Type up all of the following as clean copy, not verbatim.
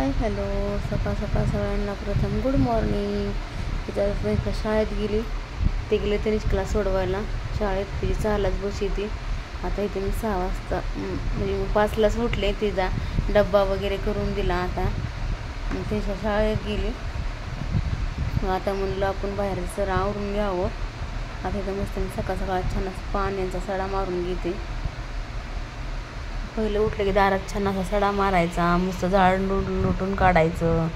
Hi hello, सकाळ सकाळ सगळ्यांना प्रथम गुड मॉर्निंग. तिच्या शाळेत गेली, ते गेले तनिष्कला सोडवायला शाळेत. तिची 6लाच बस येते. आता इथे मी 6 वाजता म्हणजे 5लाच उठले. तिचा डब्बा वगैरे करून दिला. आता मग त्याच्या शाळेत गेली. आता म्हणलं आपण बाहेर सर आवरून घ्यावं. आता इथं मस्त मी सकाळ सकाळ छान असं पाण्याचा सडा मारून घेते. पहिलं उठलं की दारात छान असा सडा मारायचा, मस्त झाड लुटून काढायचं.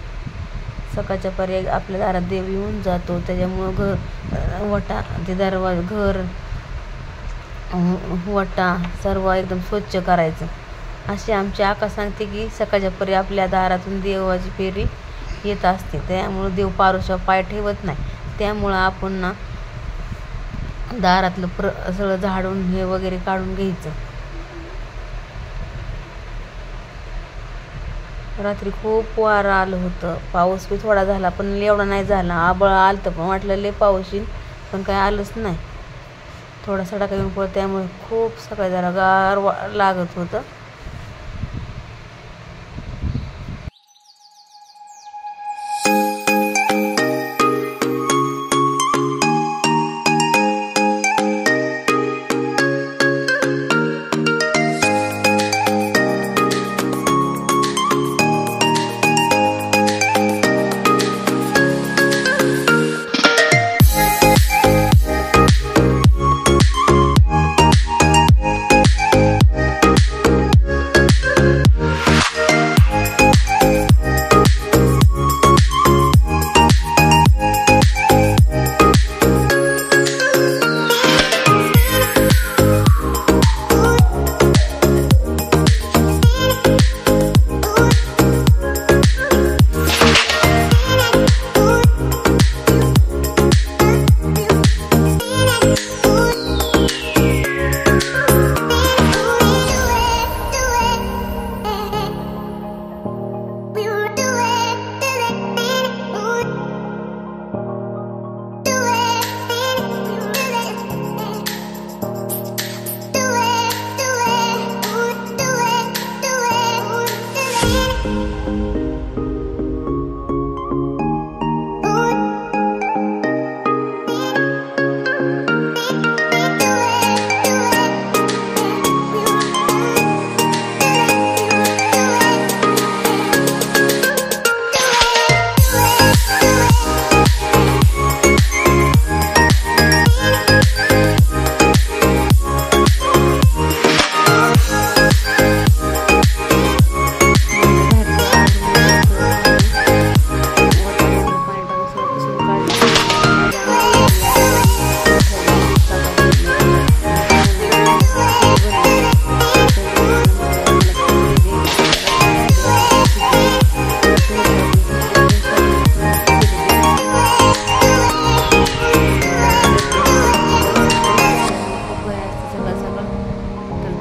सकाळच्या पर्याय आपल्या दारात देव येऊन जातो, त्याच्यामुळं घर वटा ते दरवाजा घर वटा सर्व एकदम स्वच्छ करायचं. अशी आमची आका सांगते की सकाळच्या पर्याय आपल्या दारातून देवाची फेरी येत असते, त्यामुळं देव पारुशा पाय ठेवत नाही. त्यामुळं आपण ना दारातलं सगळं झाडून हे वगैरे काढून घ्यायचं. रात्री खूप वारं आलं होतं. पाऊस बी थोडा झाला, पण एवढा नाही झाला. आबळ आलं तर पण वाटलं लय पाऊस येईल, पण काही आलंच नाही. थोडा सडा येऊन पडत, त्यामुळे खूप सकाळी जरा गार लागत होतं.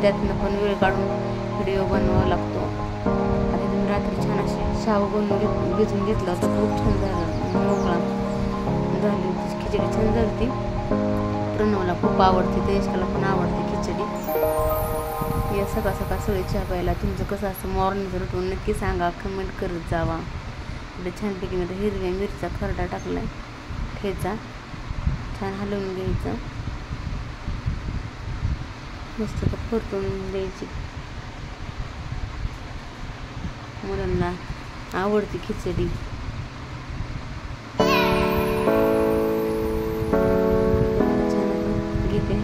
त्यातनं पण वेळ काढून व्हिडिओ बनवावा लागतो. आणि तुम्ही रात्री छान असे शाव बनवून भिजून घेतला होता, खूप छान झाला, मोकळा झाली. खिचडी छान झाली. प्रणवला खूप आवडते, तनिष्काला पण आवडते खिचडी. या सकाळ सकाळ सगळे चहा प्यायला. तुमचं कसं असं मॉर्निंगचं रुटीन नक्की सांगा, कमेंट करत जावा. इकडे छानपैकी मी हिरव्या मिरचा खरडा टाकला आहे, ठेचा छान हलवून घ्यायचं, मस्त परतून द्यायची. मुलांना आवडती खिचडी. छान घेते.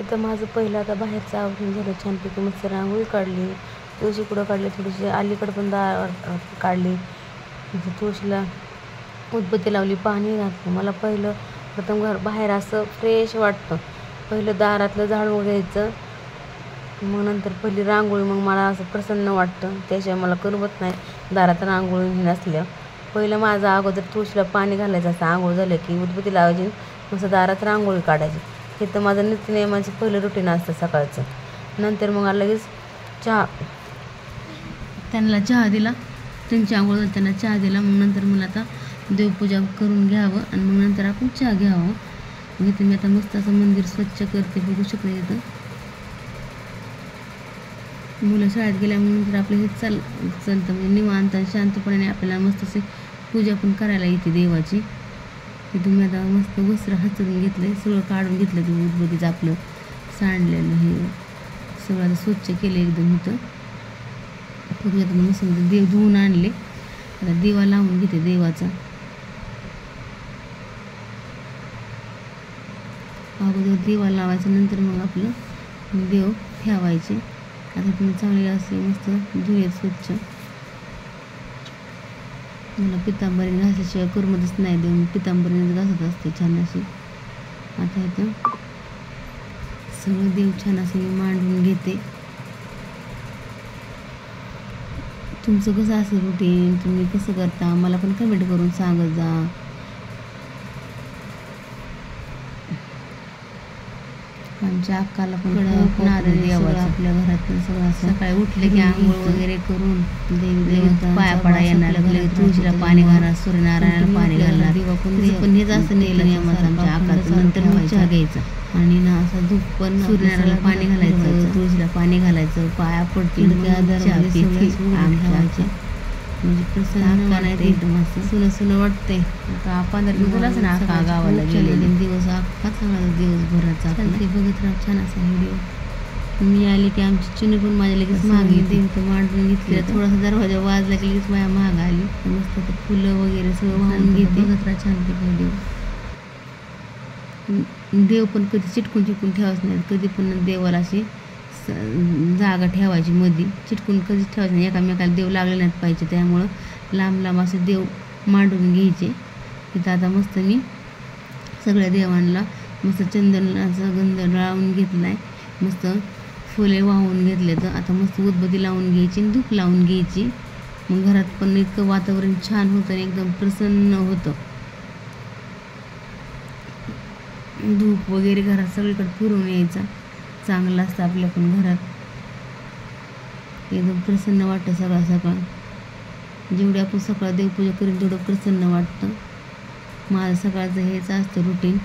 तिथं माझं पहिलं आता बाहेरचं आवरून झालं, छानपैकी मस्त रांगोळी काढली, तुळशीकडं काढली, थोडीशी अलीकडं पण काढली, तुळशीला उदबत्ती लावली, पाणी घातलं. मला पहिलं प्रथम बाहेर असं फ्रेश वाटतं. पहिलं दारातलं झाडून घ्यायचं, मग नंतर पहिली रांगोळी, मग मला असं प्रसन्न वाटतं. त्याशिवाय मला करमत नाही दारात रांगोळी नसल्या. पहिलं माझं अगोदर तुळशीला पाणी घालायचं असं, आंघोळ झालं की उदबत्ती लावायची, मस्त दारात रांगोळी काढायची. हे तर माझं नित्यनेमाचं पहिलं रुटीन असतं सकाळचं. नंतर मग लगेच त्यांना चहा दिला, त्यांची आंघोळ झाली, त्यांना चहा दिला. मग नंतर मला आता देवपूजा करून घ्यावं आणि मग नंतर आपण चहा घ्यावं. मग इथं मी आता मस्त असं मंदिर स्वच्छ करते, बघू शकता. इथं मुलं शाळेत गेल्यानंतर आपलं हे चालतं म्हणजे निवांत आणि शांतपणे आपल्याला मस्त असे पूजा पण करायला येते देवाची. इथं मी आता मस्त वस्त्र हातरून घेतलं, सगळं काढून घेतलं, ते उदबत्तीचं आपलं सांडलेलं हे सगळं आता स्वच्छ केलं एकदम. इथं बघूया मस्त देव धुवून आणले. आता दिवा लावून घेते देवाचा. अगोदर दिवा लावायचा, नंतर मग आपलं देव ठेवायचे. आता तुम्ही चांगले असे मस्त धुये स्वच्छ. मला पितांबरी घासाशिवाय करमतच नाही, देव मी पितांबरीनेच घासत असते छान अशी. आता इथं सगळं देव छान असे मी मांडून घेते. तुमचं कसं असं रुटीन, तुम्ही कसं करता मला पण कमेंट करून सांगत जा. आमच्या अक्काला पण नारळ आपल्या घरात सगळं सकाळी उठले की आंघोळ वगैरे करून देवी पाया पडा येणार, तुळशीला पाणी घालणार, सूर्यनारायणाला पाणी घालणार. पण हेच असं नियमाचं आमच्या अक्काचं. नंतर मग चहा घ्यायचा आणि ना असं धूप पण सूर्यनारायणाला पाणी घालायचं, तुळशीला पाणी घालायचं, पाया पडतील आमच्या म्हणजे प्रसन्न वाटते, एकदम असं सुनं सुनं वाटते. आता 15 दिवस ना अख्खा गावाला गेलेले दिवस, अख्खा चांगला दिवसभराचा ते बघत राहा. छान असा व्हिडिओ. मी आले की आमची चिनी पण माझ्या लगेच मागे देवतं मांडून घेतली. थोडासा दरवाजा वाजला की लगेच माझ्या महाग आली. मस्त आता फुलं वगैरे सगळं वाहून घेते. बघत राहा छान ते व्हिडिओ. देव पण कधी चिटकून ठेवायचं नाही, कधी पण देवाला अशी जागा ठेवायची, मध्ये चिटकून कधीच ठेवायचं नाही, एकामेकाला देव लागले नाहीत पाहिजे. त्यामुळं लांब लांब असे देव मांडून घ्यायचे. तिथं आता मस्त मी सगळ्या देवांना मस्त चंदनाचा गंध लावून घेतला आहे, मस्त फुले वाहून घेतले. तर आता मस्त उदबत्ती लावून घ्यायची आणि धूप लावून घ्यायची. मग घरात पण इतकं वातावरण छान होतं आणि एकदम प्रसन्न होतं. धूप वगैरे घरात सगळीकडे फिरून यायचा, चांगलं असतं आपल्या पण घरात. एकदम प्रसन्न वाटतं सकाळ सकाळ. जेवढी आपण सकाळ देवपूजा करेन तेवढं प्रसन्न वाटतं. माझं सकाळचं हेच असतं रुटीन.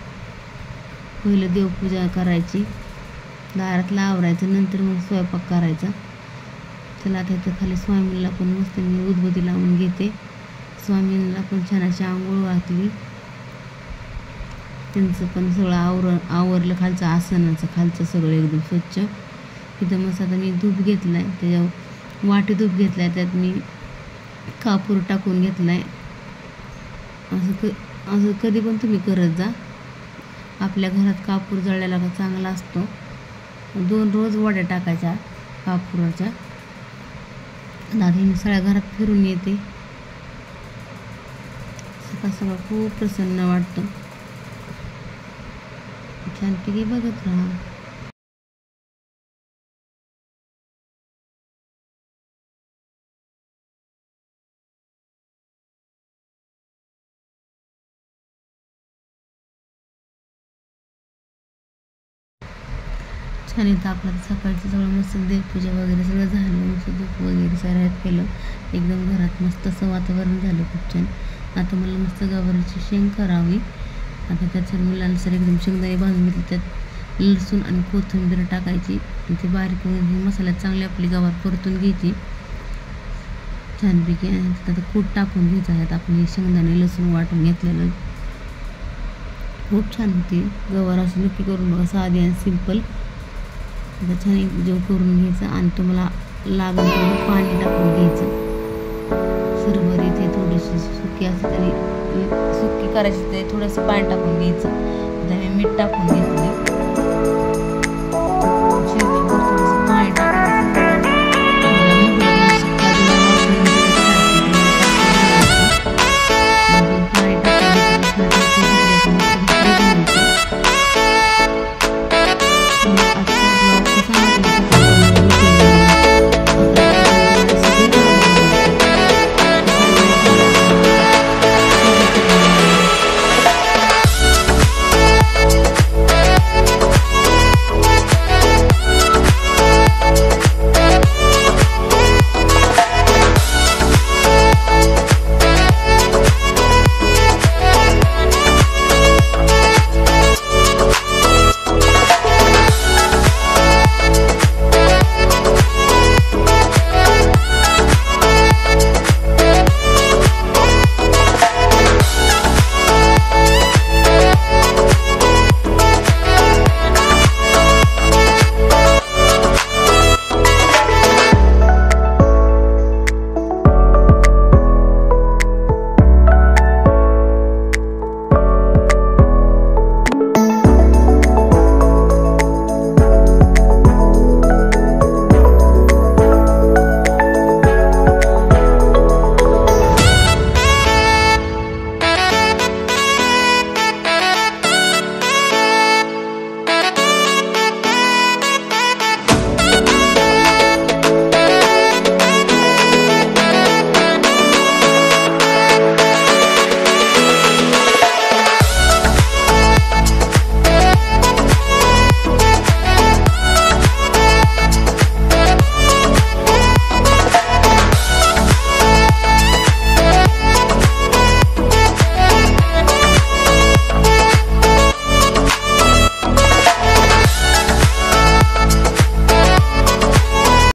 पहिलं देवपूजा करायची, दारातला आवरायचं, नंतर मग स्वयंपाक करायचा. चला आता इथं खाली स्वामींना पण मस्त मी उदबत्ती लावून घेते. स्वामींना पण छान अशी आंघोळ घातली, त्यांचं पण सगळं आवरलं, खालचं आसनाचं खालचं सगळं एकदम स्वच्छ. तिथं मस्त आता मी धूप घेतला आहे, त्याच्या वाटी धूप घेतला आहे, त्यात मी कापूर टाकून घेतला आहे. असं कधी पण तुम्ही करत जा. आपल्या घरात कापूर जळलेला का चांगला असतो. 2 रोज वड्या टाकायच्या कापुराच्या. आता मी सगळ्या घरात फिरून येते. सकाळ सकाळ खूप प्रसन्न वाटतं. छानपैकी बघत राहा. छान येतं आपलं सकाळचं सगळं मस्त देवपूजा वगैरे सगळं झालं, मस्त धूप वगैरे सगळं केलं, एकदम घरात मस्त असं वातावरण झालं खूप छान. आता मला मस्त गवारीची शेंग करावी. आता त्यात मुलांना सर एकदम शेंगदाणे भाजून घेतली, त्यात लसूण आणि कोथिंबीर टाकायची, ते बारीक मसाल्यात चांगली आपली गवार परतून घ्यायची छानपैकी. आणि आता कूट टाकून घ्यायचं आहे. आपली शेंगदाणे लसूण वाटून घेतलेलं खूप छान होती गवार. असं नक्की करून बघा, साधी आणि सिंपल. आता छान एक जेव करून घ्यायचं आणि तुम्हाला लागेल तेवढं पाणी टाकून घ्यायचं. सरभर इथे थोडीशी सुकी असते तरी सुकी करायची, ते थोडंसं पाणी टाकून घ्यायचं. आता मी मीठ टाकून घेतलं.